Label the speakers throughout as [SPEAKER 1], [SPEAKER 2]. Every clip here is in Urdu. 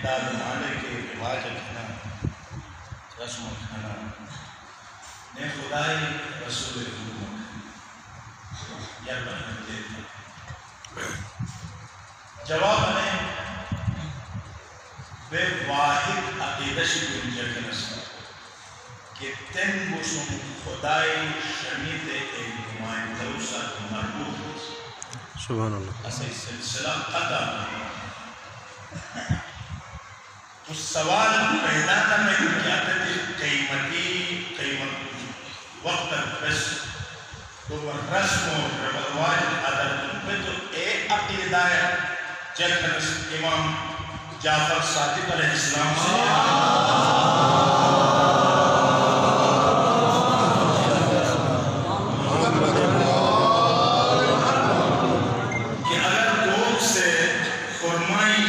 [SPEAKER 1] دا زمانے کے رواج کھانا رسم کھانا نے خدای رسول یا بنتے تھے جواب نے بے واحد عقیدہ شکل جگنس کہ تن بسن خدای شمید ایک نمائندہ ساتھ مربوط
[SPEAKER 2] سبحان اللہ
[SPEAKER 1] اسے سلسلہ قطع تو سوال پیدا کرنے کو کیا تھے قیمت وقت بس تو رسم و رواج عدد میں تو ایک عقیدہ ہے جیسے امام جعفر صادق علیہ السلام سے کہ اگر لوگ سے خرمائی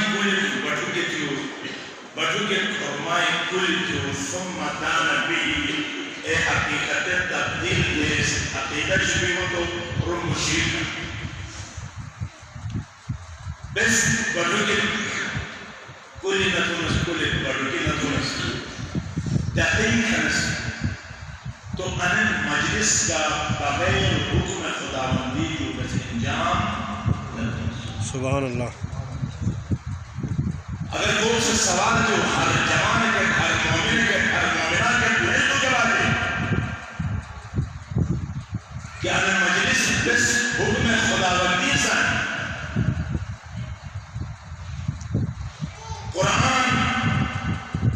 [SPEAKER 1] کل جو ثم دان بھی اے حقیقت تبدیل دیس عقیدت شبیموں تو رم مشیر بس بڑھو کے کلی نتونس بڑھو کے نتونس تحقیم خنس تو ان مجلس کا بغیر حکم خداوندی جو بس انجام
[SPEAKER 2] سبحان اللہ
[SPEAKER 1] اگر کوئی سے سوال جو ہر جوان کے ہر مومن کے ہر مومنہ کے دل کو جواب دے کہ اگر مجلس بس حکم خداوندی سے قرآن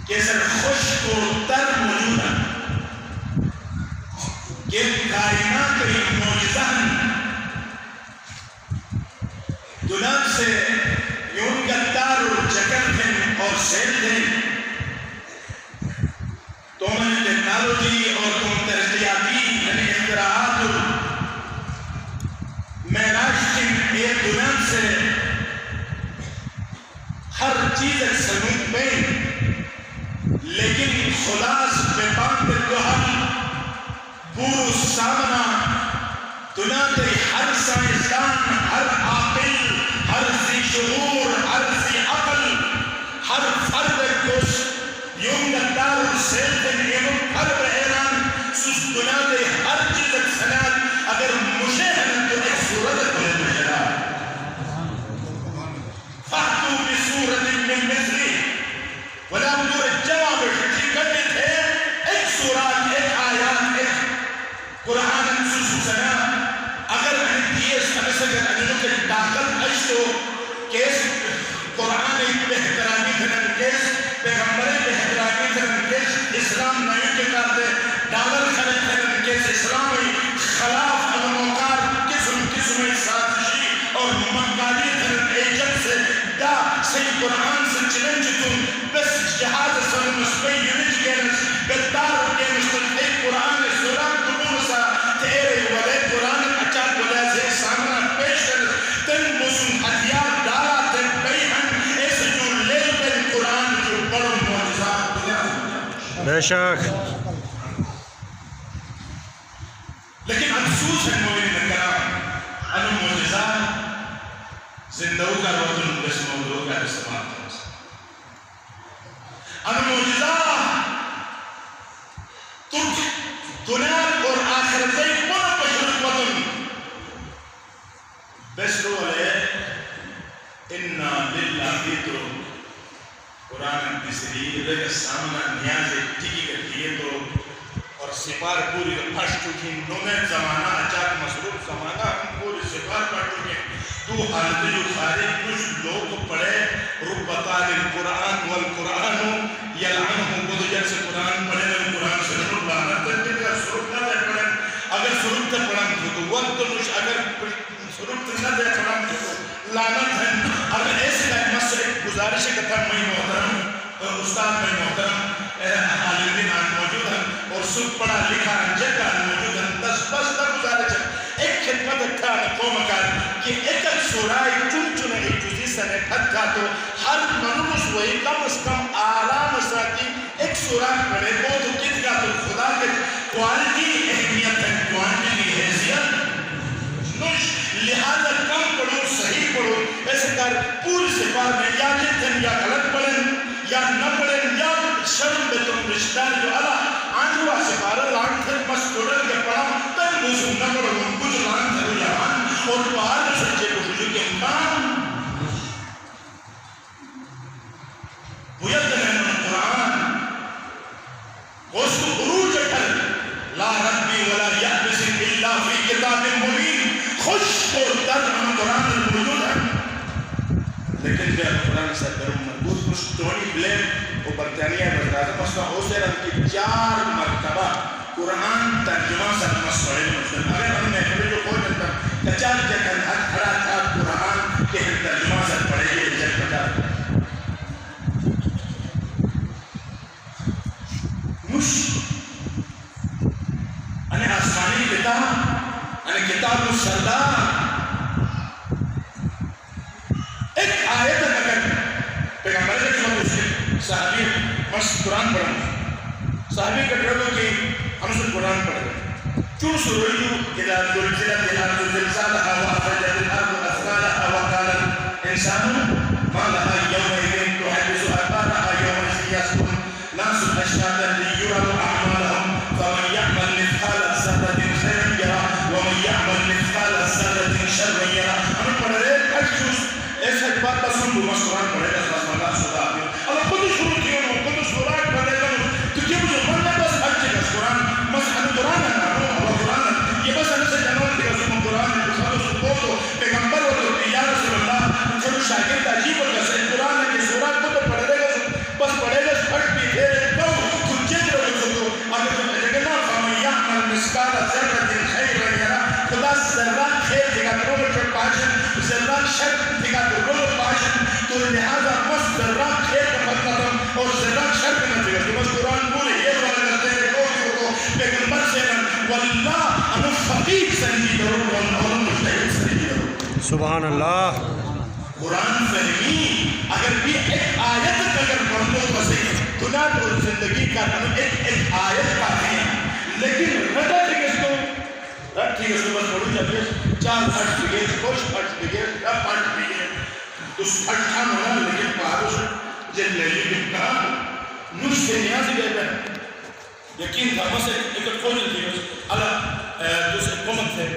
[SPEAKER 1] کیسر خوش کو تر موجود ہے کہ کائنات کی معجزہ دنیا سے یون گدار اور چکر تھے اور سیل تھے تم ٹیکنالوجی اور تم ترقیاتی یعنی اختراعات معراج کی ایک دنیا سے ہر چیز ایک سنوک میں لیکن خلاص میں باندھ کو ہم پورو سامنا دنیا کے ہر سائنسدان ہر عاقل ہر ذی شعور ہر ذی عقل ہر فرد کش یوں گدار سیل ایوم فرد ایران سس دنیا کے ہر چیز ایک سنات اگر مجھے ہے تو ایک صورت کو مجھے فَحْتُوا بِسُورَةٍ مِّن مِثْلِهِ وَلَا بدور جواب شکل کرنے تھے ایک سورات ایک آیات ایک قرآن سس سنا اگر دیس انسگر انہوں کے طاقت اشتو کیس قرآن بہترانی تھنن کیس پیغمبر بہترانی تھنن کیس اسلام نئیوں کے کارتے ڈالر خلق تھنن کیس اسلامی خلاف علموکار قسم سازشی اور مکالی تھنن ایجت سے دا سی قرآن سے چلنج تم بس جہاز سنمس بے یونج گینس بدار گینس تن ایک قرآن سوران دبور سا تیرے ولے قرآن اچار بلے سے سامنا پیش کر تن مسلم ہتھیار ڈالا تن بیہن ایسے جو لیل بین قرآن جو بڑوں معجزات دنیا
[SPEAKER 2] بے شک
[SPEAKER 1] لیکن افسوس ہے مومنین کرام ان معجزات زندہوں کا روزن بس موضوع کا استعمال کرتا ان معجزات ترک دنیا اور آخرتیں من پشرک وطن بس رو ہے اِنَّا لِلَّهِ تو قرآن تیسری رگ سامنا نیاز ٹھیکی کر دیئے تو اور سپار پوری پھش چکی نومن زمانہ اچاک مصروف زمانہ ہم پوری سپار پڑھ چکے تو حالت جو خارج کچھ لوگ پڑھے ربطان القرآن والقرآن یلعنہم کو جب سے قرآن پڑھے لیں قرآن سے ربطان تنکر سرک نہ دے پڑھیں اگر سرک تے پڑھیں تو وقت نوش اگر سرک نہ دے پڑھیں تو لعنت ہے اگر ایسے لائک مسئلہ گزارش کتھا میں محترم استاد میں محترم عالمین موجود ہیں اور سب پڑھا لکھا جگہ موجود ہیں دس بس تک گزارش ہے ایک خدمت اکھا قوم کا کہ ایک سورائی چن چنے ایک جزی سنے پھت کا تو ہر منوس وہی کم از کم آرام ساتی ایک سورائی پڑھے وہ تو کت کا تو خدا کے کوالٹی اہمیت ہے کوانٹی کی حیثیت نوش لہذا کم پڑھو صحیح پڑھو ایسے کار پوری سفار میں یا جتن یا غلط شرم به تم رشتار جو الا آنجوا سپارا لان تھر مس توڑل کے پڑا تن موسم نہ پڑا ان کچھ لان تھر جہان اور باہر سچے کو کے امکان ویدن من القرآن وسط عروج اٹھل لا ربی ولا یعبس الا فی کتاب مبین خوش اور در ہم قرآن الموجود ہے لیکن جب قرآن سے درم مربوط کچھ ٹونی بلیم وہ برطانیہ بردازم اس کا حوصلہ کی 4 مرتبہ قرآن ترجمہ سے مسئلے مسلم اگر ہم نے ہمیں جو کوئی جنتا کچار جکن حد کھڑا تھا قرآن کے ترجمہ سے پڑھے گئے جب پتا مش انہیں آسمانی کتاب انہیں کتاب السردار ایک آیت اگر پیغمبر کے ساتھ اس کے صحابی مست قرآن پڑھا صحابی کا ڈرگو کہ ہم سے قرآن پڑھ گئے چون سرویو اذا زلزلت الارض زلزالها واخرجت الارض اثقالها وقال الانسان ما لها يومئذ تحدث اخبارها يومئذ يصدر ناس اشتاتا ليروا اعمالهم فمن يعمل مثقال ذرة خيرا يره ومن يعمل مثقال ذرة شرا يره ہمیں پڑھ رہے ہیں ایسا بات بس ہم بس قرآن پڑھے گا بس اللہ صدا آگے اللہ خود شروع کیا ہوں خود سورات پڑھے گا تو کیا مجھے پڑھنا بس ہر چیز قرآن بس ہم قرآن ہے اللہ قرآن ہے یہ بس ہم سے جنون کہ ہم قرآن ہے بس ہم سپورٹ ہو پیغمبر ہو تو یا رسول اللہ ہم شاگرد عجیب ہو جیسے قرآن ہے کہ سورات کو تو پڑھے گا بس پڑھے گا پھٹ بھی پھیرے تو تم چیز رہو تو اگر تم جگہ نا فامی یعمل مسکال ذرت خیر یرا خدا ذرات خیر دیگا کرو چھوٹ پاشن ذرات شر دیگا کرو پاشن تو لہذا بس ذرات خیر کا مطلب اور ذرات شر کا مطلب تو بس قرآن پورے یہ والے کرتے ہیں تو پیغمبر سے واللہ انو فقیق سنجی کرو واللہ مجتہد سنجی کرو
[SPEAKER 2] سبحان اللہ
[SPEAKER 1] قرآن فہمی اگر بھی ایک آیت اگر پڑھ لو بس گناہ اور زندگی کا ایک آیت کافی ہے لیکن رٹا ٹھیک اس کو رٹ ٹھیک اس کو بس پڑھو جب یہ 4 پھٹ بگیر خوش پھٹ بگیر رب پھٹ بگیر اس پھٹ کھا ہونا لیکن پہاڑوں سے جن لیلی بکتا نوش سے نیازی گئے بہن یقین تھا مسے ایک کھوج تھی اللہ جو سے قومت تھے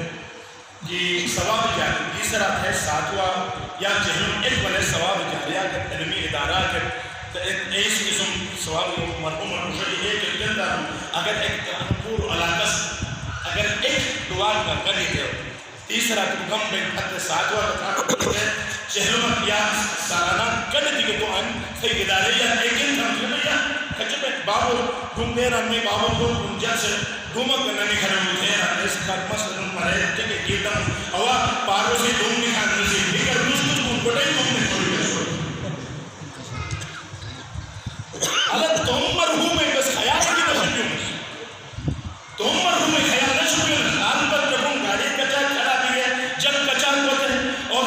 [SPEAKER 1] کہ ثواب کیا ہے تیسرا ہے 7واں یا جہنم ایک بلے ثواب کیا ہے کہ علمی ادارہ کے ایس قسم ثواب مرحوم مرشدی ایک جندہ اگر ایک پور علاقہ اگر ایک دعا کا کرنی تھے تیسرا کم بین حد 7واں کا جہنم یا سالانہ کرنی تھی کہ تو ان سے ادارے یا ایک دن یا کچھ بابو گھومنے رہنے بابو کو انجا سے گھومک کرنے کھڑے ہوتے ہیں اس کا مسئلہ مرے جگہ گیتم ہوا پاروں سے دھوم نکھانے سے لیکن روز کچھ کو گھوٹے گھومنے چھوڑی گئے اللہ تم مرحوم ہے بس خیال کی نشن کیوں تم مرحوم ہے خیال نشن کیوں آن پر جب ہم گاڑی کچا کھڑا بھی ہے جب کچا ہوتے ہیں اور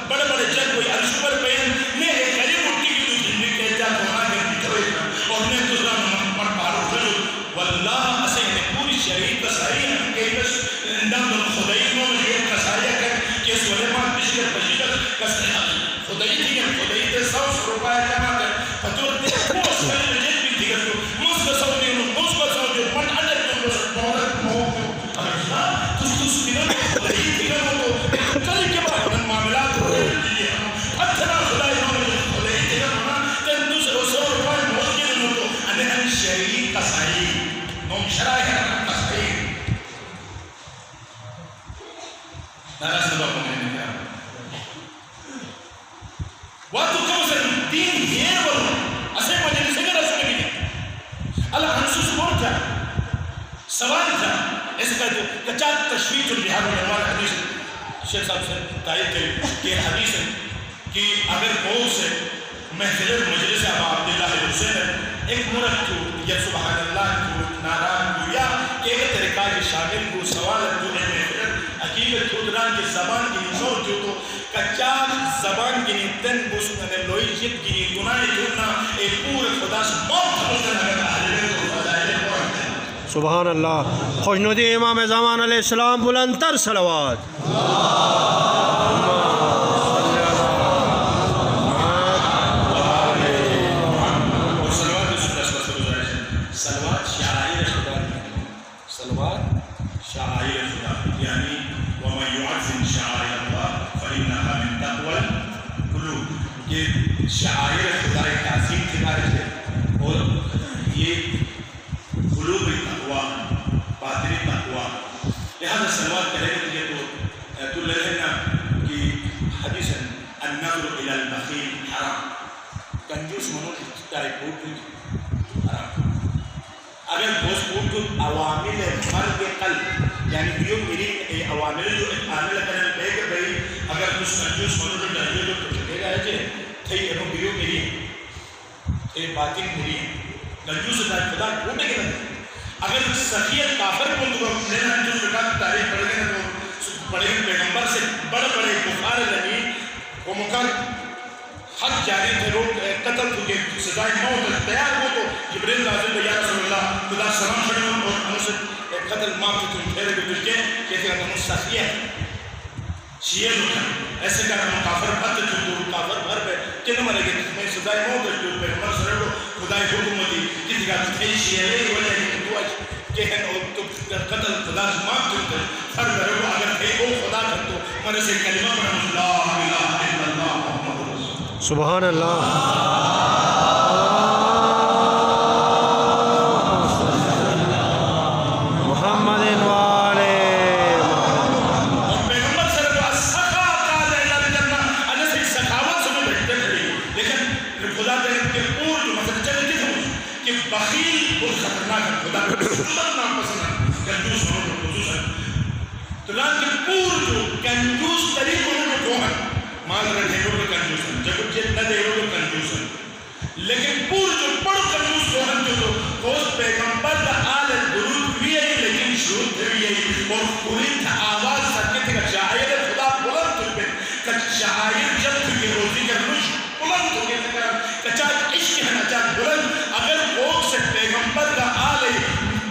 [SPEAKER 1] بڑے بڑے جب کوئی عرش پر بین نے ایک قریب اٹھی کی تو جنگی کہتا ہونا ہے بکھوئے اور نے دوسرا پر پارو کھلو واللہ اسے پوری شریعت کسائی ہے کہ بس اندام خدای نو میں یہ کسائی ہے کہ سلیمان بشکر بشکر کسائی خدای کی خدای تے 100 روپے جمع کر فتور تے پوس کر جت بھی دیگر تو مس کا سو دے مس کا سو دے من عدد تو بہت مو اللہ تو سپینا خدای کی نو تو کل کے بعد ان معاملات ہو رہے ہیں اتنا خدای نو میں خدای کی نو تے دوسرے 100 روپے مشکل نو تو ان شریعت کسائی نو شرائع کسائی نارا سبب کو میں نے کہا وقت کم سے دین ہیر بلو اسے مجھے سگر اسے بھی اللہ انسوس کون تھا سوال تھا اس کا جو کچات تشویق البحار و نوال حدیث شیخ صاحب سے تائید کریں کہ حدیث ہے کہ اگر قول سے محفل مجلس ابا عبداللہ حسین ایک مرد تو یا سبحان اللہ تو ناران تو یا ایک طریقہ کے شامل کو سوال تو محفل حقیقت خودران کے زبان کی نشور جو تو کچار زبان کی نیتن بوسنے لوئی جت کی گناہ جنہ ایک پورے خدا سے موت حمدن اگر آجلے تو فضائل قرآن
[SPEAKER 2] سبحان اللہ خوشنودی امام زمان علیہ السلام بلندتر صلوات
[SPEAKER 1] یہ شعائر خدا تعظیم کے بارے ہے اور یہ قلوب تقوا باطنی تقوا لہذا سلوات کریں گے تو لہنا کہ حدیث النظر الى البخیل حرام کنجوس منو دائی پوٹ حرام اگر بوس پوٹ کو عوامل مرد قلب یعنی بیو میری عوامل جو عامل کرنے پہ کہ بھئی اگر کچھ کنجوس منو جو ڈائیو جو چکے گا ہے جے تھئی انو بیو میری تھئی باطن میری کنجوس دائی خدا پوٹے کے لگے اگر سخیت کافر کو تو لینا جو لکھا تاریخ پڑھ گئے تو پڑھے پیغمبر سے بڑے بڑے کفار لگی وہ مکر حق جاری تھے لوگ قتل تو کہ سزائے موت تیار ہو تو جبریل نازل یا رسول اللہ خدا سلام کھڑے ہوں اور ہم سے قتل معاف تم پھیرے کو دل کے کہتے ہیں ہم سخیہ شیعہ لوگ ایسے کہا ہم کافر بھت جو کافر بھر پہ کہنے مرے گے میں سزائے موت جو پیغمبر صلی اللہ خدای حکم دی کسی کا تھے شیعہ لے وجہ کہ تو آج کہن اور تو قتل خدا معاف تم کر ہر بھرے کو اگر تھے وہ خدا کر تو مرے سے کلمہ پڑھا لا الہ الا اللہ محمد رسول
[SPEAKER 2] سبحان اللہ
[SPEAKER 1] لیکن پور جو بڑو کنجوس روحن جو تو اس پیغمبر کا آل درود بھی ہے لیکن شروط بھی ہے اور پوری آواز سکتے تھے کہ شاعر خدا بلند تو پہ کہ شاعر جب تو یہ روزی کا نش بلند تو کہتے ہیں کہ چاہت عشق ہے نا چاہت بلند اگر لوگ سے پیغمبر کا آل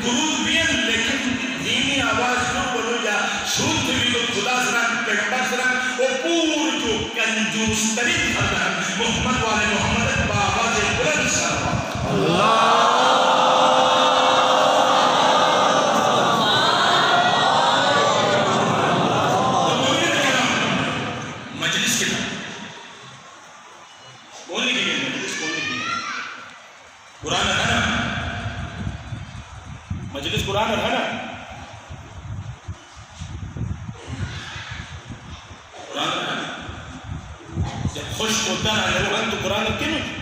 [SPEAKER 1] درود بھی ہے لیکن دینی آواز جو بلو یا شروط بھی تو خدا سران پیغمبر سران وہ پور جو کنجوس ترین خدا محمد والے محمد بابا جے بلند صلوات اللہ مجلس کے بولنے کے لیے مجلس بولنے کے لیے قرآن ہے نا مجلس قرآن ہے نا قرآن ہے نا جب خوش ہوتا ہے روحان تو قرآن کیوں نہیں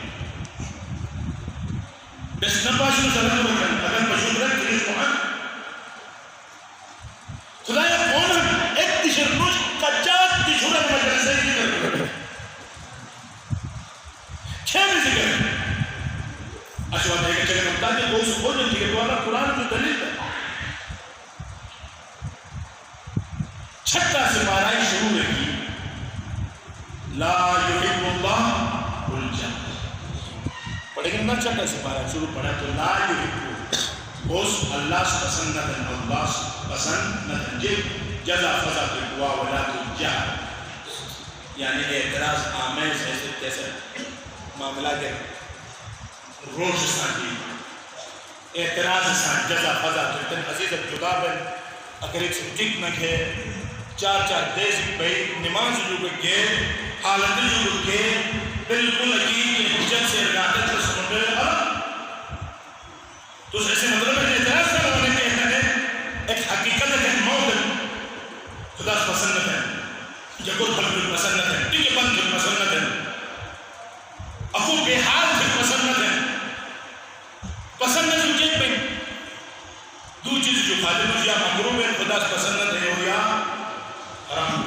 [SPEAKER 1] بس نباش میں سلام بکن اگر مشہور رکھ تیریز قرآن خدا یا کون ہے ایک تشر نوش قجات تشورت مجلسے کی کر چھے میں ذکر ہے اشوات ہے کہ چلے ممتا کہ وہ اس بول جنتی کہ تو آنا قرآن جو دلیل ہے چھٹا سے مارائی شروع ہے کی لا یحب اللہ الجنہ پڑھے گا نا چھٹا سے پارا شروع پڑھا تو لا یحب اس اللہ سے پسند نہ دن اللہ سے پسند نہ دن جزا فضا تقوا ولا تجاہ یعنی اعتراض آمیز ایسے جیسے معاملہ کے روش ساتھی اعتراض ساتھ جزا فضا تجاہ عزیز جدا بن اگر ایک سے ٹک نہ گھے چار دیس بھئی نماز جو گئے حالت جو گئے بالکل عقید کی حجت سے ارگاتت سے سنو گئے تو ایسے مطلب ہے اعتراض کا ہونے کے احنا ایک حقیقت ہے کہ موت خدا پسند ہے جگہ بھل پسند ہے ٹھیک بند پسند ہے اپو بے حال سے پسند ہے پسند ہے جو جیت پہ دو چیز جو خالد یا مغروب ہے خدا پسند ہے ہو یا حرام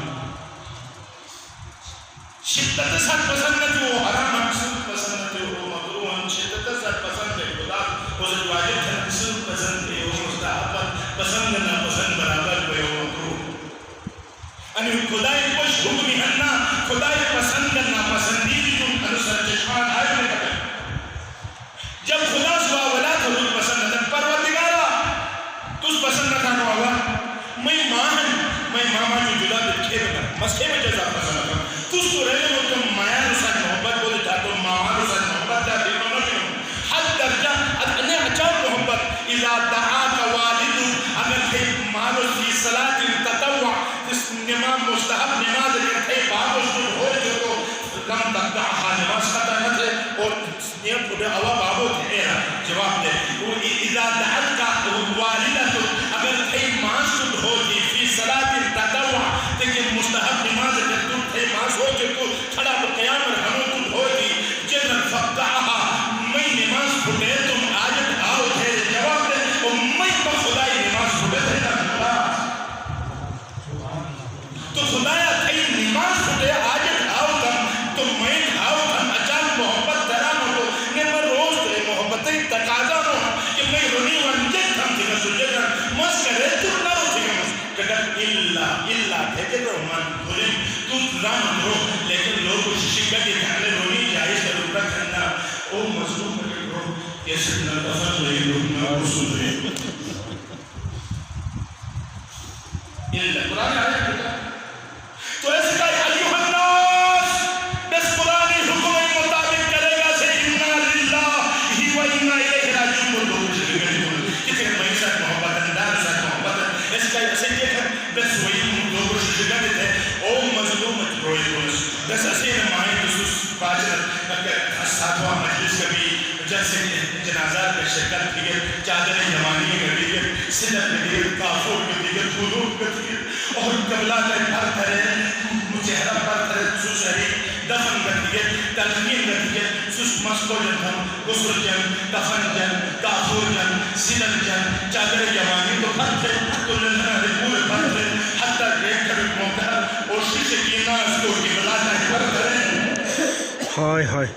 [SPEAKER 1] شدت ساتھ پسند ہے جو حرام مقصود پسند ہے وہ مغروب ہم شدت ساتھ پسند ہے خدا وہ جو واجب ہے مقصود پسند ہے وہ مستحبت پسند نہ پسند برابر ہے وہ مغروب یعنی خدای کچھ حکمی ہننا خدای پسند نہ پسندی جو انسر چشمان آئے میں کہا جب خدا سوا ولا تو پسند ہے پروردگارا تُس پسند نہ کھانا ہوگا میں ماما جو جدا بلکھے بکر مسکے میں جزا پسند ہے تُس تو رہنے ہو تم مایا رسان محبت بولے جا تو ماما رسان محبت جا دیما نہ حد درجہ اتنے اچھا محبت اذا دعاک والد اگر تھے مانو سی صلاة تطوع اس نماز مستحب نماز اگر تھے باب اس کو ہو جو تو لم تقدر اس نتفق لئے رسول اللہ قرآن آیا ہے تو اس کا ایوہ الناس اس قرآن حکم مطابق کرے گا سے انا للہ ہی و انا الیہ راجعون کو لوگ کتنے میں ساتھ محبت اندار ساتھ محبت اس کا اسے دیکھا بس وہی لوگ شجگہ دیتے او مظلوم روئی بولس بس اسے نمائیں جسوس باجر ساتھواں مجلس کبھی جیسے جنازات میں شرکت دیگر چادر جوانی میں دیگر صدر میں دیگر کافور میں دیگر خلوب میں دیگر اور قبلہ میں بھر کرے مجھرہ پر کرے سوسری دفن کر دیگر تلقین کر دیگر سوس مسکو جن ہم غسل جن دفن جن کافور جن صدر جن چادر جوانی تو بھر تھے تو لنہ دے پورے بھر تھے حتی ایک کبھی موقع اور شیشے کی ناز کو قبلہ میں بھر کرے
[SPEAKER 2] ہائے ہائے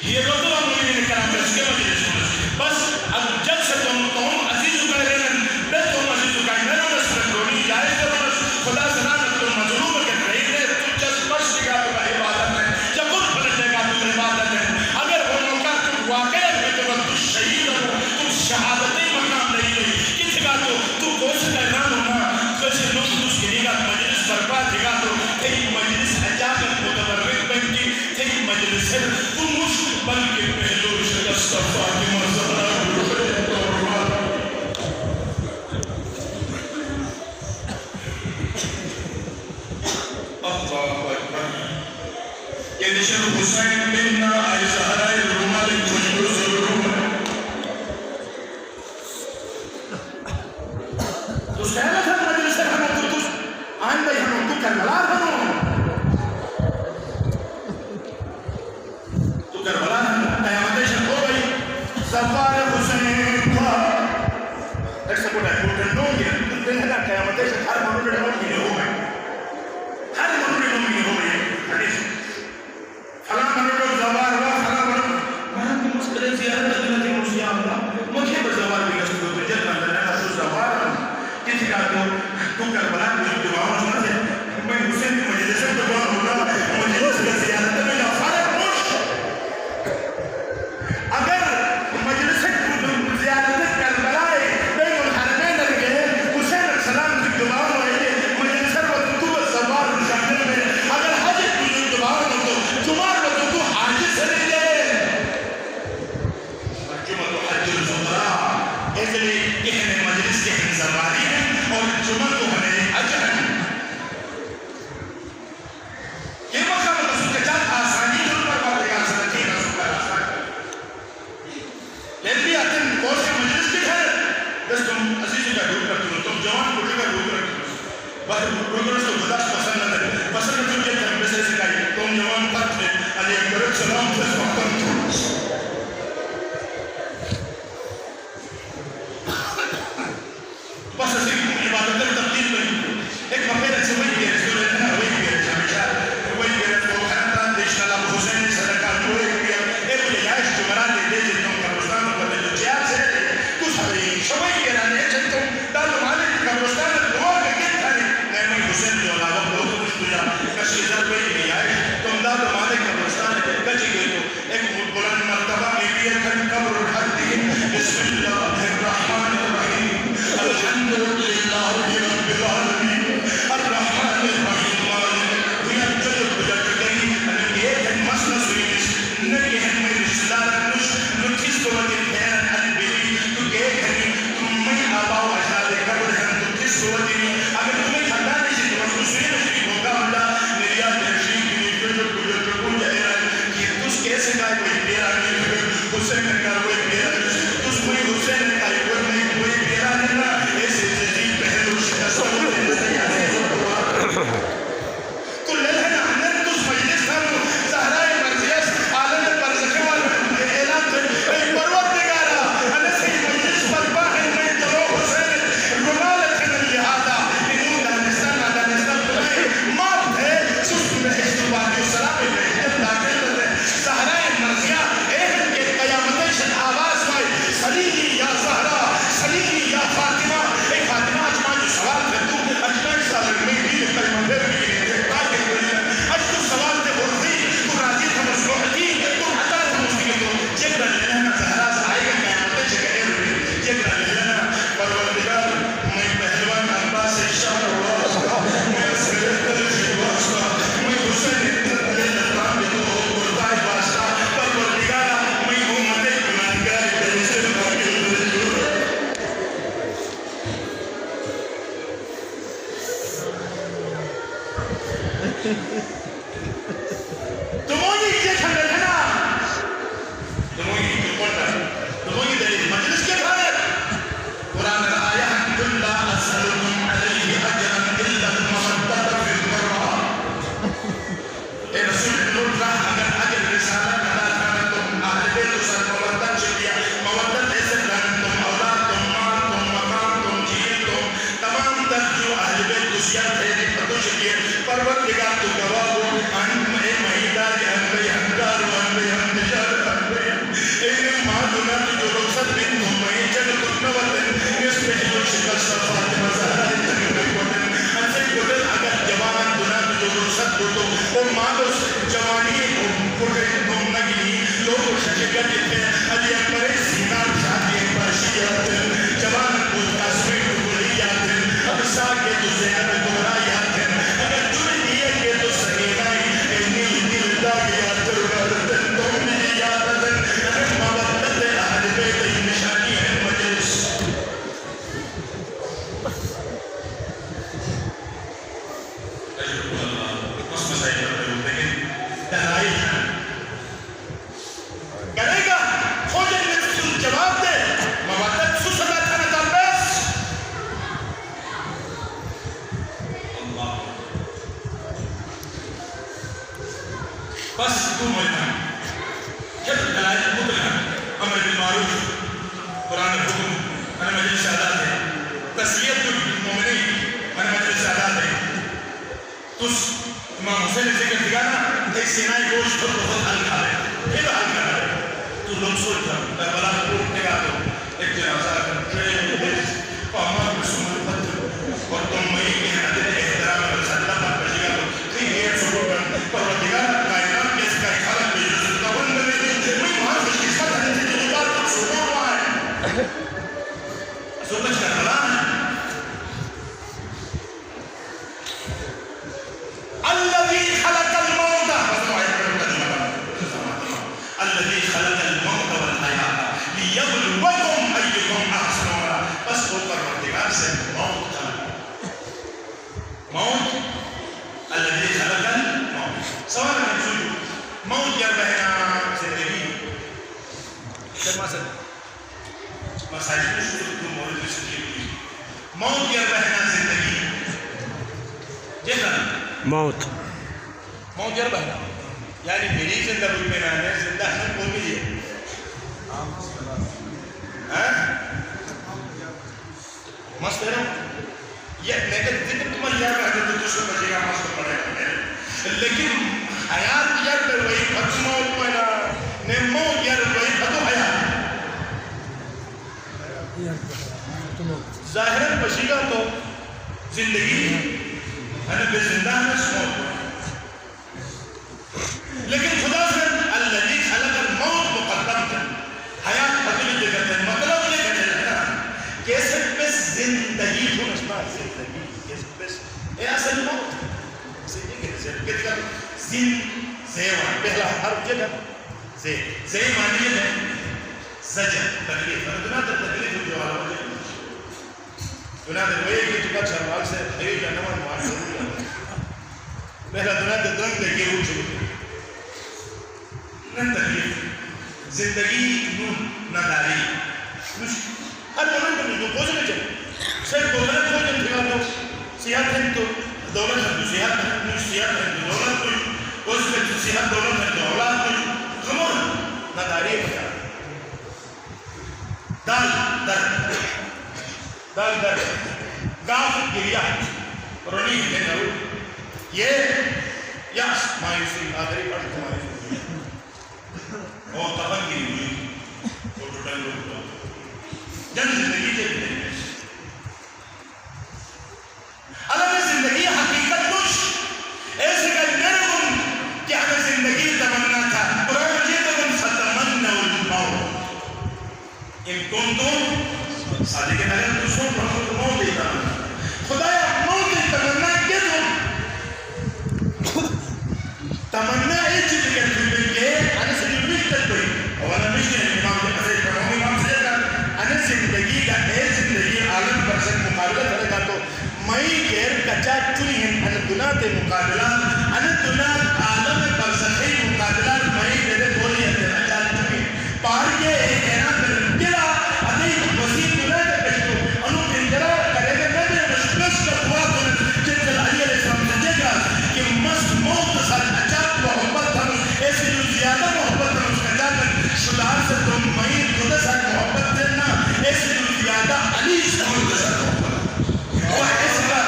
[SPEAKER 1] یہ رضا مومنین کرام اس کے مجلس بس اب جب سے تم عزیزو کا رہن بے تم عزیزو کا رہن اس میں رونی جائے کرو خدا سنانا تم مظلوم کے رہی ہے تم جس پش دے گا تم عبادت ہے جب خود پلٹ دے گا تم عبادت ہے اگر وہ موقع تم واقع ہے تو شہید ہو تم شہادتی مقام نہیں ہوئی کس گا تو کوشش کرنا ہونا کسی لوگ اس کے لیے مجلس برباد دے گا تو کئی مجلس اجازت متبرک بنتی کئی مجلس ہے تم بلکہ پہلو شکست فاطمہ زہرا اللہ اکبر یہ نشر حسین بننا آئی زہرا رومال جنگل ضرور تو سہلہ تھا مجلس سے ہمیں تو آئندہ ہمیں تو کربلا ہمیں تو کربلا قیامتشن ہو گئی سفار حسین تھا ایک سپورٹ ہے پورٹن نو گیا تو دن ہے قیامتشن ہر منوڑے نومینی ہو گئی ہر منوڑے نومینی ہو گئی حدیث فلاں منوڑے زوار ہوا فلاں منوڑے مہاں کی مسکرے زیارت دلتی مجھے اللہ مجھے بزوار بھی گشت ہوتے جلد اندر ہے تو زوار کسی کا تو کربلا مجھے دعاؤں سنا سے میں حسین کی مجلس سے دعا ہوگا مجلس کا زیارت میں فارغ مش اگر مجلس زیارت کربلا بین الحرمین لگے حسین السلام کی دعا ہوئے مجلس وقت تو زوار شامل میں اگر حج کی دعا ہو تو جمعہ وقت تو حج سے لے لے جمعہ تو حج الزمرہ اس لیے کہ مجلس کے ہم زواری ہیں اور جمعہ کو ہمیں اجر ہے یہ مقام رسول کے چاہت آسانی جو پر بات ہے آسانی رسول کا آسانی لیکن بھی آتے ہیں کون سے مجلس کی ہے بس تم عزیزوں کا روپ رکھتے ہو تم جوان کوٹے کا روپ رکھتے ہو بس روپرس کو خدا سے پسند نہ ہے پسند تم کے ہم بسے سکھائی تم جوان پت میں علی اکبر سلام سے محتم تھا بس اسی عبادت تبدیل نہیں ایک مقیدہ سے وہی ہے رسول اللہ وہی ہے ہمیشہ وہی ہے تو خاندان دیش اللہ حسین صدقہ ہوئے کیا ایک جائش جو مرا دے دے تم قبرستان کو جو چیار سے کچھ ہمیں شوئی کے رانے چل تم دالو مالک قبرستان دعا کے کیا تھا نہیں حسین جو علاوہ لوگ کچھ دیا کشی زر وہی کی جائش تم دالو مالک قبرستان کچی گئے تو ایک بلند مرتبہ میں بھی ایک قبر اٹھاتی ہے بسم اللہ الرحمن الرحیم الحمد للہ رب العالمین الرحمن الرحیم حسین تمونی یہ کھنڈے تھے نا تمونی دلیل مجلس کے بھارت قرآن آیا قل لا اسألكم علیہ اجرا الا المودۃ فی القربى اے رسول اللہ اگر اجر رسالت ادا کرنا تم اہل بیت و سر مودت چلیا مودت ایسے کرنا تم اولاد تم مال تم مقام تم جیل تم تمام تر جو اہل بیت دوسیات ہے پتو چلیے پروردگار تو گواہ ہو اے مہیدار انبی ہنگار و انبی ہمدجار انبی اے مادنا جو رخصت بن میں جن کنوتن اس پہ جو شکست فاطمہ زہرا تنوتن انسے کدل اگر جوان دنا جو رخصت ہوتو وہ مادو جوانی پڑے نوم نگلی لوگ شکر دیتے علی اکبر سینار شادی پاشیات جوان کو کاسمیں ڈگلیات اب ساکے تو زینب گمراہیات اگر تمہیں دیئے کہ تو سہیرائی انی دل داگیات ورتن دومی یادتن اگر مودت اہل بیت نشانی ہے مجلس اس مسائل پر لیکن تنہائی کرے گا خوجہ نفسل جواب دے مودت سسدہ تھنہ تنبیس اللہ بس تو مجھنا جب دلائل مطلع امر بالمعروف قرآن حکم انا مجلس سعادات ہے تسلیت المومنین انا مجلس سعادات ہے تس امام حسین ذکر دکھانا ایک سینائی گوشت پر بہت حل کھا لے یہ حل کھا لے تو لوگ سوچتا کربلا کو نگاہ دو ایک جنازہ ٹرین پامان رسول پتر اور تم مئی کے حدد احترام رسول اللہ پر بجیگا دو کئی غیر سبور کر پروردگار کائنات کے اس کا خالق میں جو ستاون میں دے وہی وہاں سے قسمت ہے جو بات پر سونا ہوا ہے سوچ کا کلام ہے الذي خلق الموت الذي خلق الموت والحياة ليبلوكم أيكم أحسن عملا بس وہ پروردگار سے موت کا موت الذي خلق الموت سوال ہے سنو موت یا بہنا زندگی جب مسائل میں شروع کو مورد سنگی موت یا بہنا زندگی جیسا
[SPEAKER 2] موت
[SPEAKER 1] موت یا بہنا یعنی میری زندہ روی میں نام ہے زندہ ہم کون بھی ہے مست ہے نا یہ لیکن ذکر تمہیں یاد رہا تو دوسرے بچے گا مست پڑے گا لیکن حیات یاد پر وہی ختم موت میں نا نے موت یاد وہی ختم حیات ظاہراً بشیگا تو زندگی ہے بے زندہ میں موت لیکن خدا سے الذی خلق الموت مقدم تھا حیات بدلی دے کرتے ہیں مطلب یہ کہتے ہیں نا کیسے پس زندگی تو نسبہ زندگی کیسے پس اے اصل موت اسے یہ کہتے ہیں کہتے ہیں زن زیوان پہلا حرف جگہ زی معنی ہے زجر تکلیف دنیا تک تکلیف جو والا ہو جائے دنیا تک وہی کہ چکا چرمال سے خیلی جانوان موان ضروری ہے پہلا دنیا تک درنگ دیکھے ہو چکے نن تکلیف زندگی نون نداری ہر مومن کو جو کوزنے چاہے صرف دولت کو جن دیا تو سیاحت ہے تو دولت ہے تو سیاحت ہے سیاحت ہے تو دولت کوئی اس میں تو سیاحت دولت ہے تو اولاد کوئی کمون نداری ہے دال در دال در گاف گریا رونی ہے نرو یہ یاس مایوسی آدری پڑھتے مایوسی وہ تفن کی ہوئی وہ ٹوٹل لوگ جن زندگی کے بھی اللہ نے زندگی حقیقت کچھ ایسے کا نرم کہ ہمیں زندگی تمنا تھا قرآن مجید تم فتمنوا الموت ان کنتم صادق اگر تو سن رہو تو موت دیتا خدایا موت تمنا کیا تمنا ایک چیز کرتے ہیں کہ انا سے نبیت تک کوئی اولا مشکل امام کے قصر کروں امام سے جاتا انا زندگی کا اے زندگی عالم پر سے مقابلہ کرے گا تو مئی غیر کچا چلی ہیں انا دنیا تے مقابلہ موت ساتھ اچھا محبت تھا ایسے جو زیادہ محبت تھا اس کا جانت شلار سے تم مئی خود ساتھ محبت دینا ایسے جو زیادہ علی سے خود ساتھ محبت وہ ایسے کا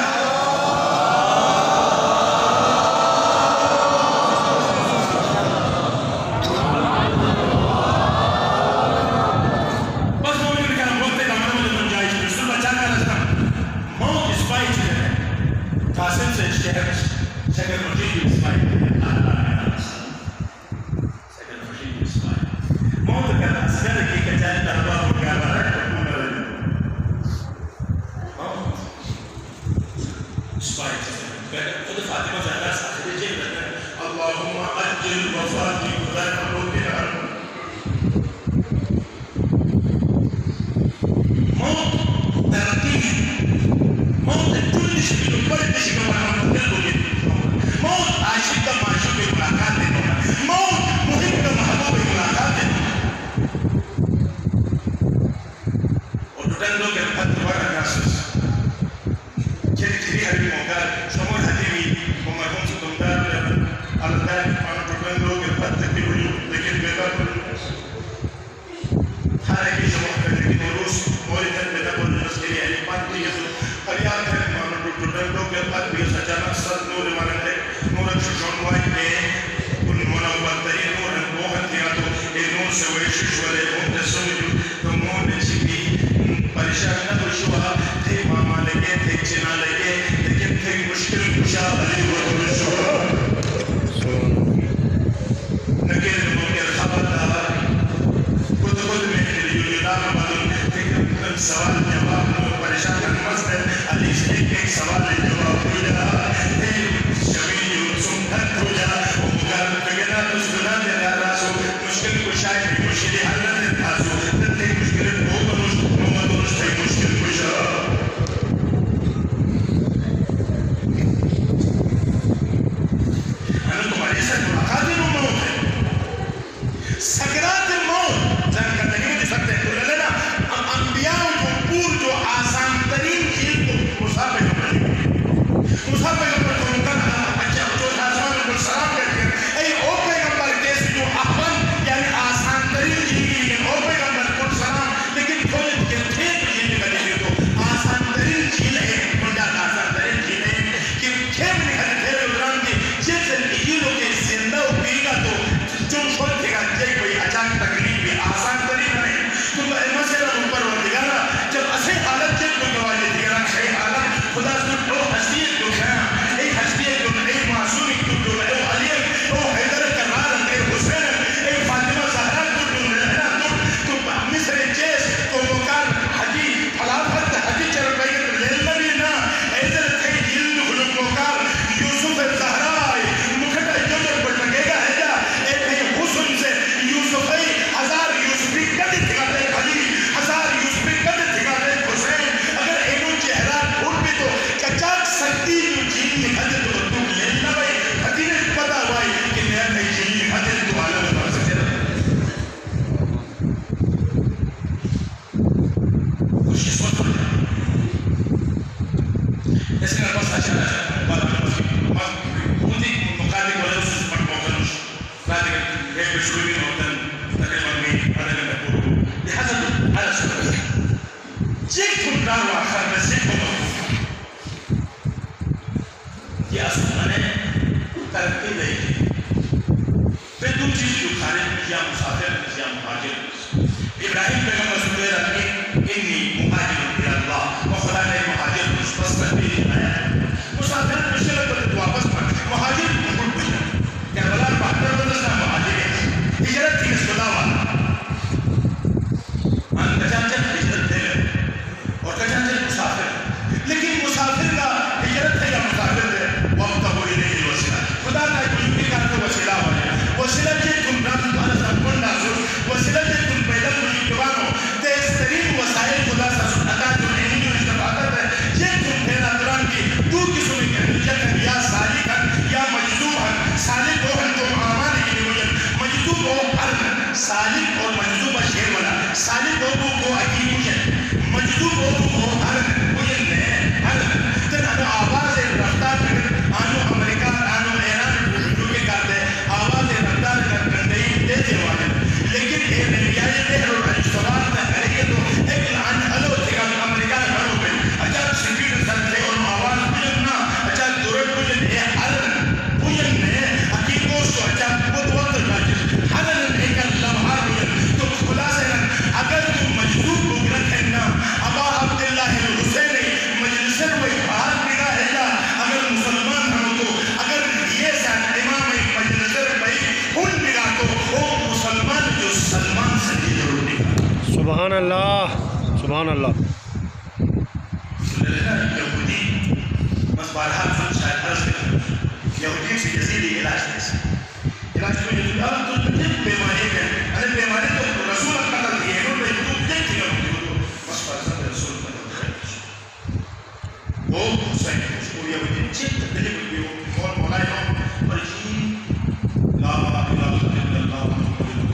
[SPEAKER 1] بس وہ نے کہا وقت کا مرمد بن جائے رسول بچانا رستا موت اسپائی چھے قاسم سے شہر شہر مجید اسپائی موت کا اصغر کی کچھائے دربا ہو گیا برک موت اسپائی چھے خود فاطمہ زیادہ ساخر جیل رہتا ہے اللہم اجل وفاتی خدا روتی رہا موت ترقی موت جلش کی جو بڑے دشی کا مرمان دل کو گئی موت عاشق کا معاشق کی ملاقات دیتا موت محب کا محبوب کی ملاقات دیتا Dando che il fatto guarda caso che ti mocar sono hativi come conto contare all'andare quando dando che il fatto che lui che il beba hare che sono che non muore del beba con la storia di quanti ariat quando dando che il fatto che sajana sad nur manande nur john white ne un monawatari nur mohan tiato e non se vuoi shuale un tesoro to mon ci پریشان نہ بشوا تھے ماما لگے تھے چنا لگے لیکن تھے مشکل کشا علی ورشوا نکیر مکر خبردار خود میں یونان بدل تھے سوال جواب نو پریشان مسئلہ علی سے ایک سوال جواب دیا تھے شبیہ سن تھک ہو جا مگر بگنا دشمنا دے راسو مشکل کشا ہے مشکل حل تھا سو تھے مشکل بہت مشکل سکرات موت جان کا نہیں دے سکتے تو لے لینا انبیاء جو پور جو آسان ترین چیز کو مسافر پر کو ان کا اچھا جو آسمان کو سلام کرتے ہیں اے او پیغمبر کیسے جو اپن یعنی آسان ترین چیز لیکن او پیغمبر کو سلام لیکن کوئی کے تھے چیز کا نہیں تو آسان ترین چیز ہے منڈا آسان ترین چیز ہے کہ کھیل نہیں ہے تھے دوران کے جیسے یہ لوگ کے زندہ پیگا تو جو چھوڑ دے گا جے کوئی اچانک تکلیف بھی آسان ترین نہیں تو مسئلہ اوپر وردگارا جب اسے حالت جب کو گواجے دیگرا شئی حالت خدا سن او حسیت کو کھانا ای حسیت کو ای معصومی کو جو ہے او علی او حیدر کرار اے حسین اے فاطمہ زہرا کو جو ہے تو مصر جیس کو مکار حجی خلافت حجی چرپائی لیل نبی نا حیدر تھے جلد خلق مکار یوسف زہرا مکھٹا جمر پر لگے گا ہے جا اے تھے حسن سے یوسفی ہزار یوسفی کدی تھگاتے خلی ہزار یوسفی کدی تھگاتے حسین اگر اینو چہرہ ڈھونڈ بھی تو کچاک سکتی جو جین نکھتے تو تو لینا بھائی حدی نے پتا بھائی کہ نیا کئی جین نکھتے تو عالم بڑھ سکتے رہے خوش قسمت ہو جائے اس کا بس اچھا خودی مقادق والے اس سے پڑھ موقع بعد ایک بشروعی بھی ہوتن تقریباً میں عدل میں پورو لہذا تو علا سکتا جیک تم دار و آخر میں سے کو یہ اصل میں ترقی نہیں کی پھر دو چیز جو خارج یا مسافر یا مہاجر ابراہیم پیغمبر صلی اللہ علیہ وسلم انی مہاجر اللہ و خدا نے مہاجر مشبس کر بھی دکھایا ہے مسافر مشکل پر واپس پڑھ مہاجر مکل پوچھا کیا بلا بہتر بدسنا مہاجر ہے ہجرت تھی اس خدا والا ان کچانچر ہجرت دے اور کچانچر مسافر لیکن مسافر کا ہجرت ہے یا مسافر دے وقت ہوئی نہیں وسیلہ خدا کا کوئی بھی کار کو وسیلہ ہو جائے وسیلہ جے تم رب تعالی سے اپن نازل وسیلہ جے تم پیدا کوئی جوانو تیز ترین
[SPEAKER 2] اللہ سبحان اللہ.
[SPEAKER 1] یہودی بس بارہا شاید عرض کریں یہودی سے جزیدی علاج کیسے علاج کو یہ اب تو بیماری ہے ارے بیماری تو رسول اللہ کا دیے انہوں نے تو دیکھ لیا بس فرض رسول اللہ وہ حسین کو یہودی چیک کرتے ہیں وہ اور مولا ہے اور لا الہ الا اللہ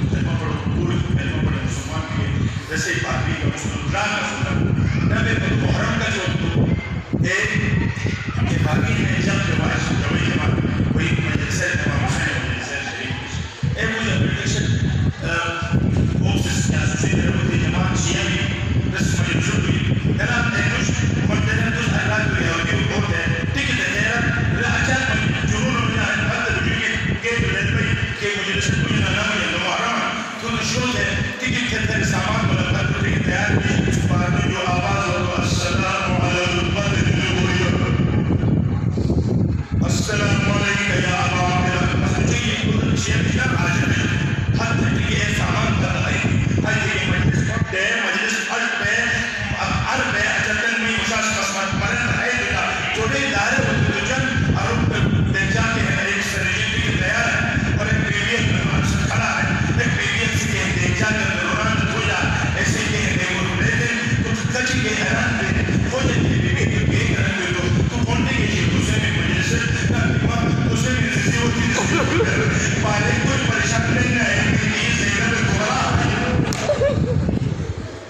[SPEAKER 1] کلمہ پڑھو پورے کلمہ پڑھو مسلمان کے جیسے پاکی کا مسلم کا نبی محرم کا جو کہ باقی نے جب جوائی کے بعد وہی مجلس امام حسین مجلس شریف مجھے اپلیکیشن اوفس یا سوسیدر ہوتی جماعت شیعہ بھی رسم مجلس ہوئی دلال تینوش مجلس دوست اللہ کو یہودی کو بہت ہے ٹکٹ ہے اچھا جنون میں حد وجود کے دلال بھائی کہ مجلس مجھے نام ہے محرم تو شروع ہے ٹکٹ کے اندر سامان ملکت کو ٹکٹ تیار کی بعد جو آواز ہو السلام علیکم السلام علیکم یا ابا عبداللہ مجھے شیعہ کی نام حاضر ہے حد تک یہ سامان کا دلائی حد تک یہ مجلس حد پہ عرب ہے اجلن میں مشاش قسمت مرن ہے دیتا چھوٹے دارے ہوتے تو جن عرب پر دیجا کے ہیں ایک سرجیتی کے تیار ہے اور ایک بیویت میں منصر کھڑا ہے ایک بیویت سے کہ دیجا کے دوران ہو جا ایسے کہ دیور لیتے کچھ کچھ کے حیران دے ہو جاتی ہے بیوی کے بیوی کرن دے تو کونٹے کے شیئر اسے میں مجلس اسے میں رسی ہوتی ہے پہلے کوئی پریشان نہیں ہے کہ یہ زیادہ میں کھوڑا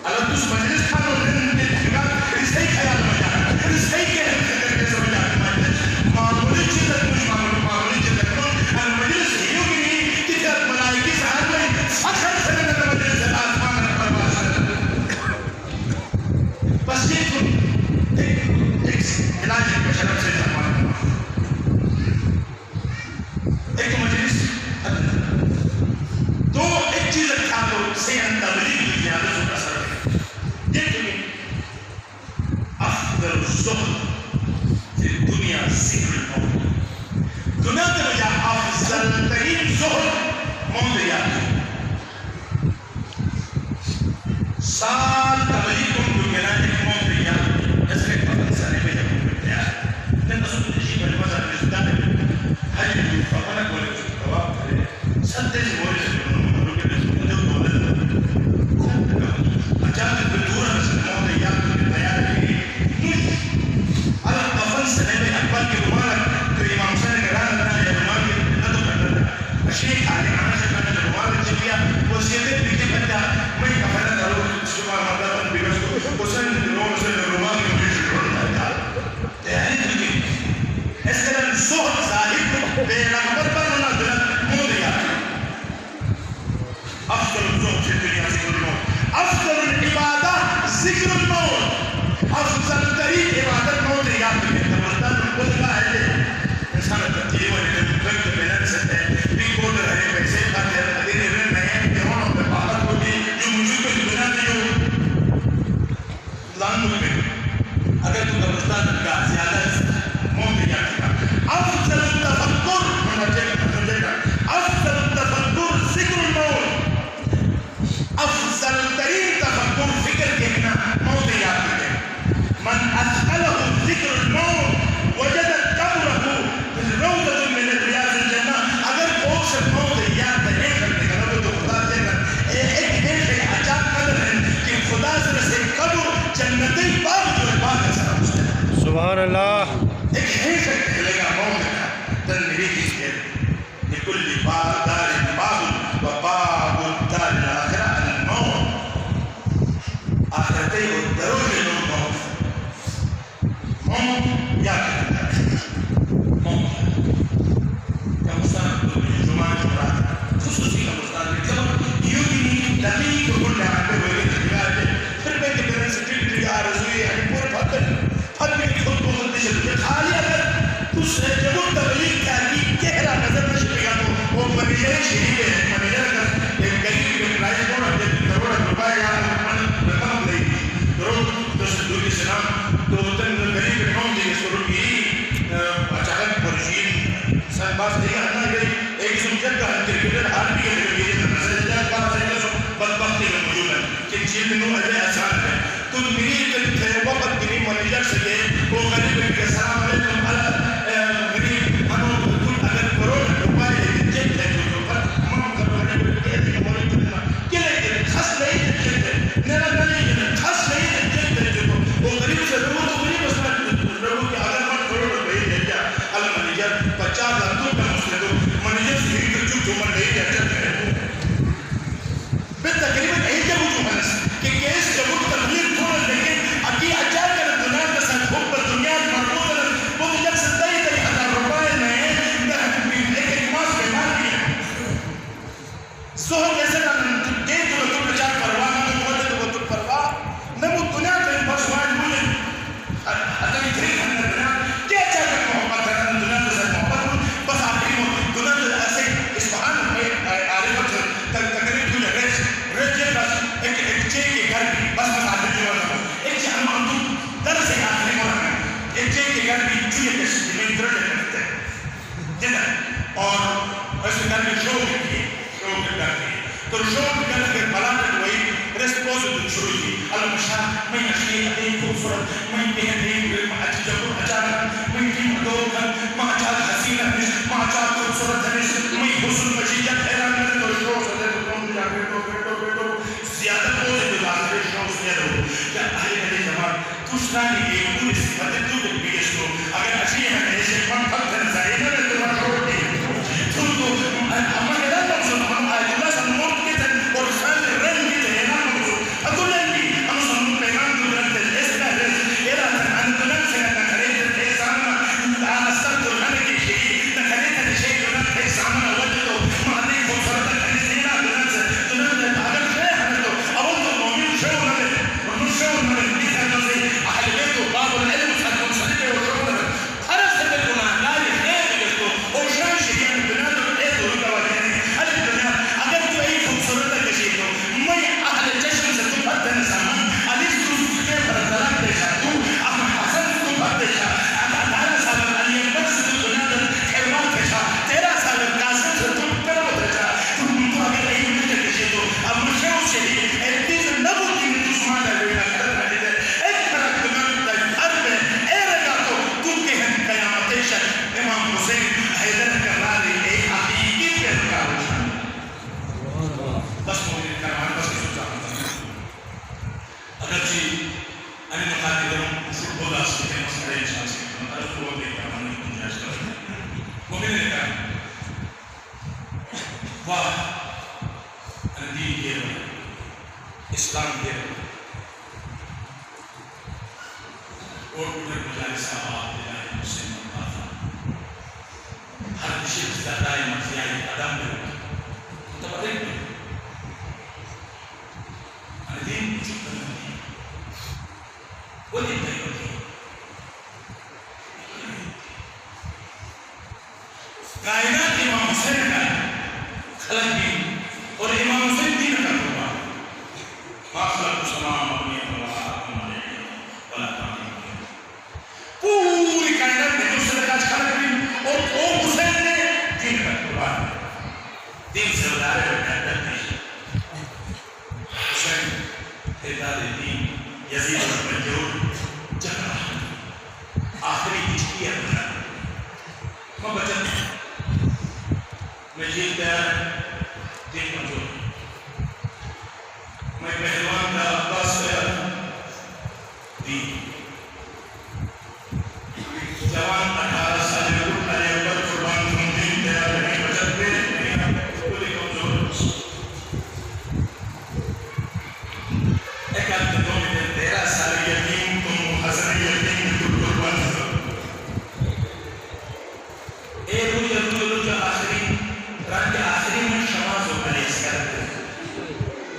[SPEAKER 1] اللہ تو اس مجلس کھا لو دن دے دکھا رسی خیال میں جانا رسی کے حد سے سمجھا مجلس معمولی چیزت کچھ معمولی چیزت کچھ مجلس ہیوں کی نہیں تیسر ملائکی ساتھ میں فخر سے نظر مجلس آسمان پرواز بس یہ تو ایک علاج بشرف سے زمان ایک مجلس دو ایک چیز رکھا تو سیحن تبلیغ کی زیادہ سو اثر ہے دیکھیں افضل الزہد فی الدنیا ذکر الموت دنیا کے وجہ افضل ترین زہد موت یاد ہے سال تبلیغ کو دنیا ایک موت یاد ایسے پتہ سانے میں جب کرتے ہیں لیکن رسول نشی پر مزار رشدہ ہے حج فقنا کو لے جواب کرے ستے سے بولے سے انہوں کے رسول جو بولے اچانک بدور رسول موت یاد کرنے تیار ہے اللہ قفل سنے میں اکبر کی رومان تو امام حسین گران رکھنا ہے رومان کی ندو کرتا تھا اشیخ آنے آنے سے کرنے جو رومان رکھ چکیا وہ سیدھے پیچھے بچا میں کفلہ کرو شبہ مردہ بگس کو حسین رومان کی مجھے شکرون تھا تیاری تھی اس طرح زہد ظاہر بے رغبت پر ہونا دلت موت یاد افضل الزہد فی الدنیا ذکر الموت افضل العبادہ ذکر الموت افضل ترین عبادت موت یاد کرنے تمہتا بالکل کا ہے انسان ترتیب اور وقت بیلن سکتے ہیں بھی کوڈ رہے پیسے کھاتے ہیں ادھر رہے نئے دیوانوں پہ باہر کو بھی جو مجھے کچھ بنا دیو لانو میں اگر تو قبرستان کا زیادہ موت یاد کرنا افضل التفکر افضل التفکر ذکر الموت افضل ترین تفکر فکر کہنا موت یاد کرنا من اثقلہ ذکر الموت وجد قبرہ روضۃ من ریاض الجنہ اگر کوئی سے موت یاد نہیں کرنے کا رب تو خدا دے گا ایک ایسے عجاب قدر ہے کہ خدا سے قبر جنتی باغ جو ہے باغ کا سرا اس ہے
[SPEAKER 2] سبحان اللہ
[SPEAKER 1] ایک حیث کہلے گا موت ہے تنمیری کس کے لکل باب دار باب و باب دار الاخرہ الموت آخرتے و دروج لوگ موت یا کہتا ہے موت کمستان کو جمعہ جمعہ خصوصی کمستان میں جب یوں کی لمی کو کل آنے ہوئے تجار ہے پھر میں کہ میرے سے ٹھیک آرزوی ہے پورے پھر میں کہ خود کو خود دیشت خالی اگر اس جب تبلیغ تحقیق کہرا نظر نہ شکریہ تو وہ منیجر شریف ہے منیجر کا ایک گریب کے پرائز کون ہے کروڑ روپے یا رقم دے گی کروڑ دس دوری سلام تو تن گریب کے کون دے سو روپی اچانک پرشین سن باس نہیں آنا گئی ایک سمجھت کا کرکٹر ہار بھی ہے بدبختی اور ایسے کر کے شو کیے تو شو کر کے بلا وہی ریسپوز شروع کی المشاء میں اشیاء ادین خوبصورت میں بہترین جب اچانک میں کی مدوک ما اچال حسینہ ما اچال خوبصورت میں حسن مجیدت حیران کرے تو شو سے کون جا بیٹو زیادہ پوز دلاتے شو سے دو کیا اہل زمان کشتانی ایک پوری صفت تو بیش کو اگر اشیاء ہے ایسے من پتھر زائنہ میں تو چھوڑ دی تو اما کہتا ہے ہم اللہ سے موت کے تھے اور خال رنگ کے تھے نا اقول لك انا صنعت بيان دولت الاسم الى ان دولت سنه كريت الاسم انا استقبل انا شيء كريت الشيء دولت اسم انا وجدته ما عليك فرصه الاسئله دولت اگر شيء هذا اول المؤمن شو نبي ونص شو نبي مثل زي اهل بيت باب العلم تكون صديق وشغل خلاص تبقى لا يخير يسكو او شان شيء من بلاد الايه والقوانين هل الدنيا اگر تو اي فرصه شيء ما اهل الجشم ستبقى زمان أليس كيف رتلك بشاتو أما حسن تبقى بشا أنا سالم أن يبقى ستبقى حيوان بشا ترى سالم قاسم ستبقى بشا تبقى أگر أي مجد بشيتو أما شو شيء الدين نبوت من تسمع لبينا كتر حديثة اكترك بمن أربع إيرجاتو تبقى هم قيامتيشا إمام حسين حيدر كراري أي حقيقي كراري بس مولين كرمان بس اگرچہ ان مخاطبوں فٹبال آسکتے ہیں مسئلہ انشاء سے مطلب وہ دیکھا ہم نے گنجائش کرتے ہیں مومن نے کہا واہ دین یہ رہا اسلام یہ رہا اور پورے مجالس آباد دلائی مسلم مقاطع ہر شخص دادائی مرضیائی قدم میں رکھا متبرک میں دین وجود کرنا وہ دن نہیں ہوتی کائنات امام حسین کا خلق دین اور امام حسین دین کا قربان ما خلق السماء مبنی ولا پوری کائنات میں دوسرے کا خلق دین اور وہ حسین نے دین کا قربان دین سے ادارے اور کائنات نہیں حسین اعداد دین یزید المنجور جہاں آخری اجتیاء بنا میں بچن میں جیل دیا دین منجور میں پہلوان کا عباس دیا دین جوان 18 سال میں اٹھا لے پر قربان ہم دین دیا رہے بچن دے کوئی کمزور ایک آدھ دنوں میں 13 سال یقین تم حسن یقین تم قربان ہو اے روی آخری رنگ آخری میں شماز و علیس کرتے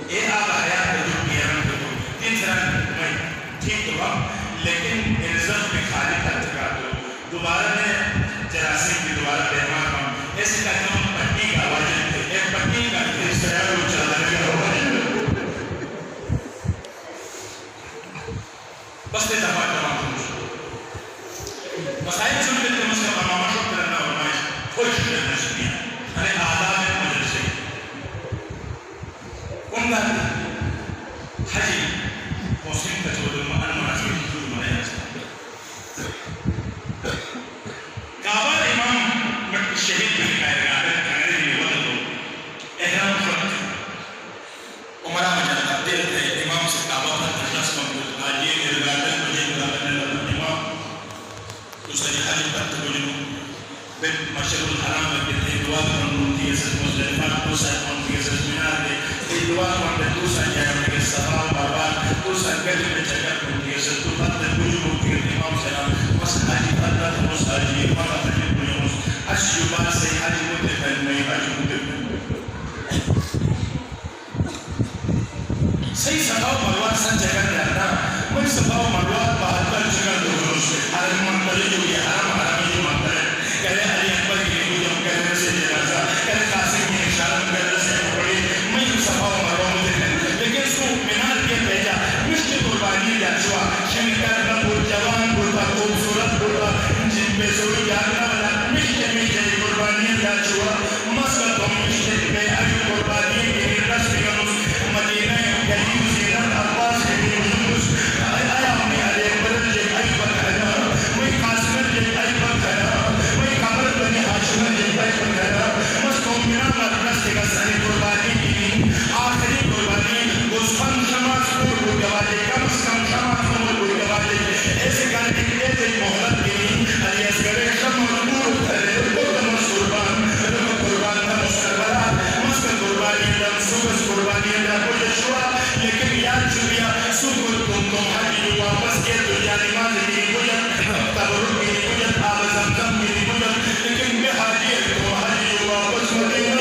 [SPEAKER 1] اے آب حیات جو بیرم دو تین سران میں ٹھیک تو ہم لیکن انزم میں خالی کر چکا دو دوبارہ میں جراثیم کی دوبارہ بہمان ہم ایسے کہتے ہیں پٹی کا واجب ایک پٹی کا اس طرح وہ چلا لگا ہوا ہے بس دے تمام مسائل سن کے تم سے ماما شوق کرنا ہونا ہے خوش کرنا سنیا ہمیں آداب مدرسے عمدہ حجی مسلم کا جو المناسب جو منایا جاتا کعبہ امام مکہ شہید کی کائرگاہ کھانے میں بدل ہو احرام خلق عمرہ مجھے تبدیل ہے امام سے کعبہ پر تجلس مقبول آجی ارگاردن مجھے ارگاردن امام دوسرے حجی پر تبجنو بن مشہر الحرام میں کہتے ہیں دعا کرنوں کی عزت مزدلفات تو سائفان کی عزت منار دے یہ دعا کرنے تو سائجائے میں کہ صفا باربار تو سائجائے میں چکر کی عزت تو بات تبجنو کی امام سلام بس حجی پر تبجنو حجی امام حجی بجنو حجی بات سے حجی مدفن میں حجی مدفن صحیح صفا و مروات سن جگہ رہتا میں صفا و مروات بہتر جگہ دو حرم منتلی جو یہ حرم حرمی جو منتل ہے کہلے علی اکبر کی لیے جو کہنے سے جنازہ کہلے قاسم کی اشارت کہنے سے پڑی میں صفا و مروات دیکھیں لیکن سو منار کے بھیجا مشکل قربانی جاشوا شنکر نبو جوان بولتا خوبصورت بولتا جن پہ سوئی جاگنا والا مشکل قربانی جاشوا شوا مسجد مشتق بے ای قربانی کی رسمیانوس مدینہ گلیو زینت عباس کی جنوس آیا میں علی برد جے ای بکھنا وہی قاسم جے ای بکھنا وہی قبر بنی ہاشم جے ای بکھنا مسکوم میرا مدرس کا ساری قربانی کی آخری قربانی گوسفند شماس کو گوالے کم از کم شماس کو گوالے ایسے کر کے دے محلت کی علی اصغر شم مجبور کرے قدم قربان قربان کا مستقبلا مسک قربانی دم سوس قربانی دا کچھ شوا لیکن یاد چھویا سکر تم حج واپس کے دنیا نماز کی بجت تبرک کی بجت آب زمزم کی بجت لیکن بے حاجی تو حج واپس مدینہ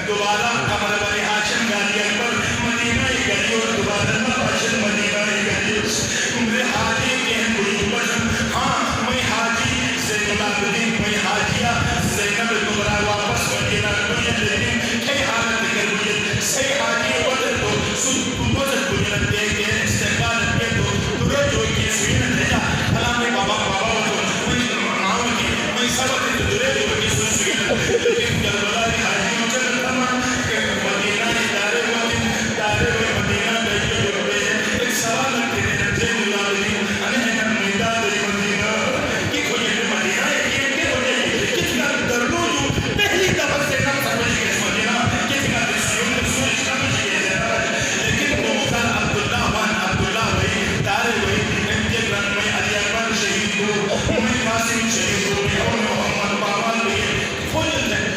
[SPEAKER 1] دوبارہ قمر بنی ہاشم گالی اکبر مدینہ گلی اور دوبارہ ہاشم مدینہ گلی عمر حاجی کے ہیں کوئی بشم ہاں میں حاجی زین العابدین میں حاجیہ زینب دوبارہ واپس مدینہ بنیت لیکن کئی حالت کر بنیت سی حاجی وزر تو سن وزر بنیت دے کے استقبال کے تو درے جو کی سوینت ہے جا کلام بابا وزر میں سبق درے جو کی سوینت لیکن کربلا حاجی شہید کو محمد قاسم شہید کو محمد بابا بھی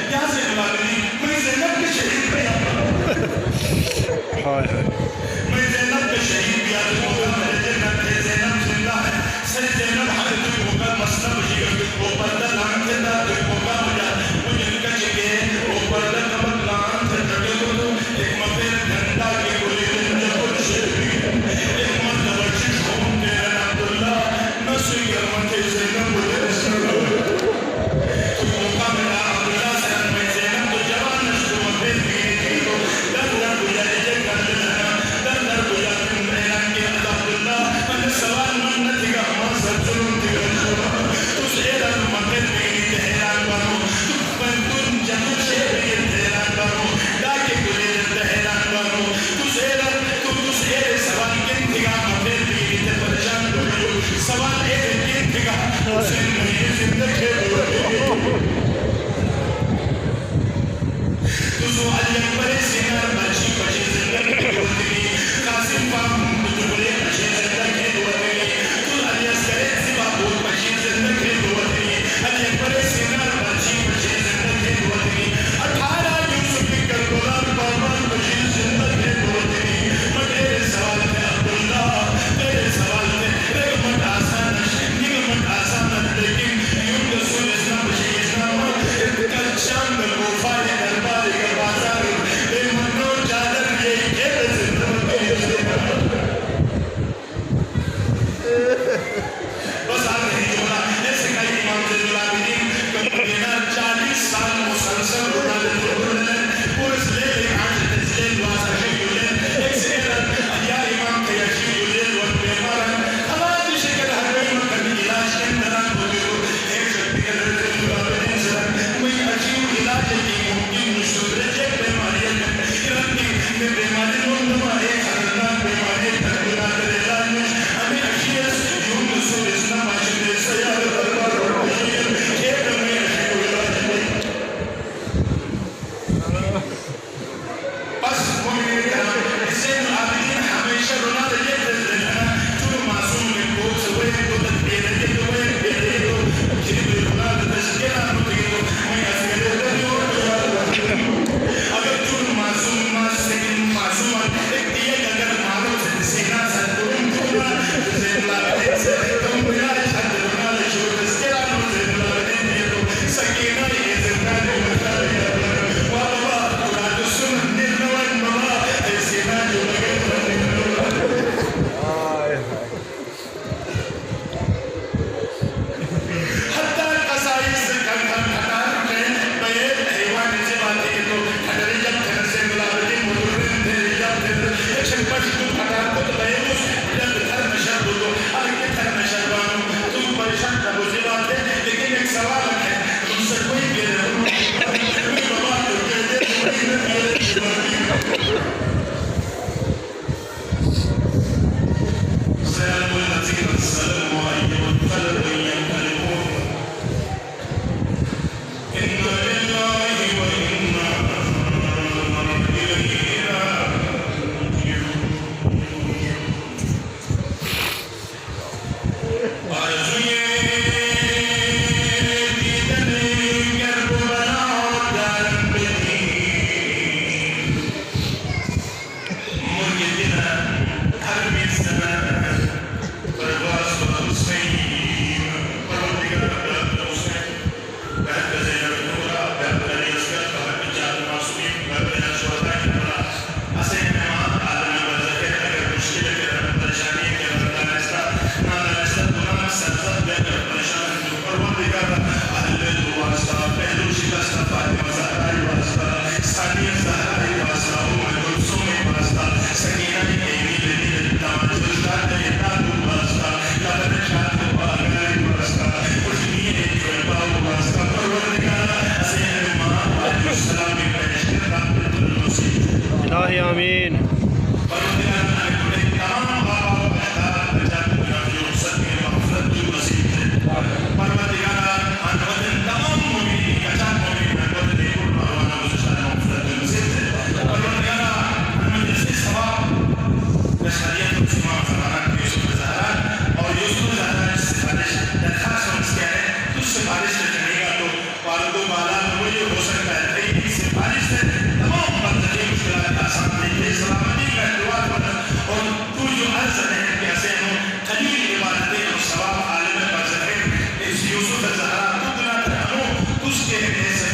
[SPEAKER 1] مجھے ہو سکتا ہے کئی سفارش سے تمام بندگی مشکلات آسان نہیں ہے سلامتی کا دعا کرنا اور تو جو عرض ہے کہ حسین قلیل عبادتیں اور ثواب عالم بازر ہے اس یوسف زہرا تو بنا کر ہموں اس کے ایسے